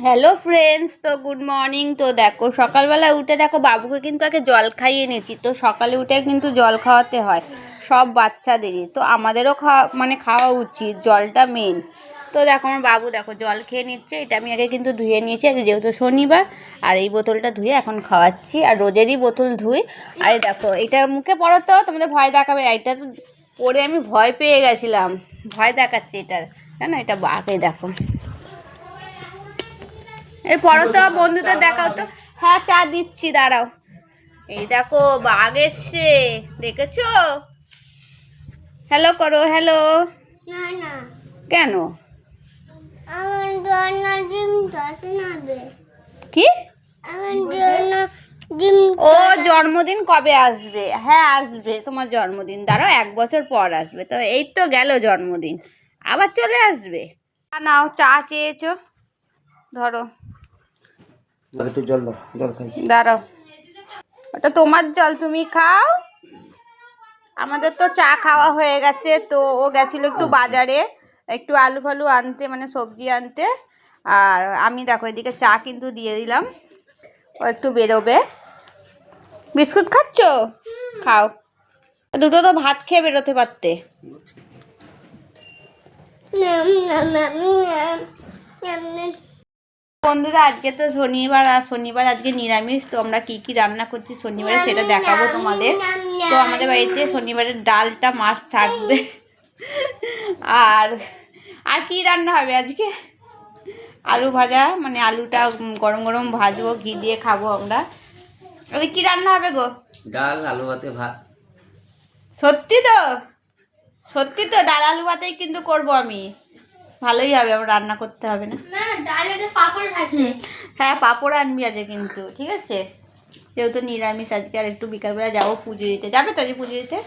Hello friends, তো good morning. তো দেখো সকালবেলা উঠে দেখো বাবুকে কিন্তু আগে জল খাইয়ে নিয়েছি। তো সকালে উঠে কিন্তু জল খাওয়াতে হয় সব বাচ্চাদেরই, তো আমাদেরও খাওয়া উচিত, জলটা মেন। তো দেখো আমার বাবু দেখো জল খেয়ে নিচ্ছে। এটা আমি আগে কিন্তু ধুয়ে নিয়েছি আগে, যেহেতু শনিবার। আর এই বোতলটা ধুয়ে এখন খাওয়াচ্ছি, আর রোজেরই বোতল ধুই। আর এই দেখো এটা মুখে পড়ো তো, তোমাদের ভয় দেখাবে। এটা তো পরে আমি ভয় পেয়ে গেছিলাম, ভয় দেখাচ্ছে এটা, জানো এটা আগে দেখো। এরপরও তো বন্ধুদের দেখাও তো। হ্যাঁ চা দিচ্ছি, দাঁড়াও। এই দেখো বাঘ এসছে, দেখেছো? হ্যালো করো, হ্যালো। না না, কেন? আমার জন্মদিন যখন হবে, কি? আমার জন্মদিন। ও জন্মদিন কবে আসবে? হ্যাঁ আসবে তোমার জন্মদিন, দাঁড়াও 1 বছর পর আসবে। তো এই তো গেল জন্মদিন, আবার চলে আসবে। নাও চা চেয়েছো, ধরো। একটু জল দাও, জল খাই। দাঁড়াও, ওটা তোমার জল, তুমি খাও। আমাদের তো চা খাওয়া হয়ে গেছে। তো ও গেছিলো একটু বাজারে, একটু আলু ফালু আনতে, মানে সবজি আনতে। আর আমি দেখো এদিকে চা কিন্তু দিয়ে দিলাম, ও একটু বেরোবে। বিস্কুট খাচ্ছ? খাও, দুটো তো ভাত খেয়ে বেরোতে পারতে। বন্ধুরা আজকে তো শনিবার, আর শনিবার আজকে নিরামিষ। তো আমরা কি কি রান্না করছি শনিবারে সেটা দেখাবো তোমাদের। তো আমাদের বাড়িতে শনিবারের ডালটা মাছ থাকবে। আর আর কি রান্না হবে আজকে? আলু ভাজা, মানে আলুটা গরম গরম ভাজবো, ঘি দিয়ে খাবো আমরা। ওই কি রান্না হবে গো? ডাল, আলু ভাতে, ভাত। সত্যি তো? সত্যি তো ডাল আলু ভাতেই কিন্তু করবো আমি, ভালোই হবে, আমার রান্না করতে হবে না। না, ডালে পাপড় ভাজে। হ্যাঁ পাঁপড় আনবি আজকে কিন্তু, ঠিক আছে? যেহেতু নিরামিষ আজকে। আর একটু বিকালবেলা যাবো পুজো দিতে। যাবে তো আজকে পুজো দিতে?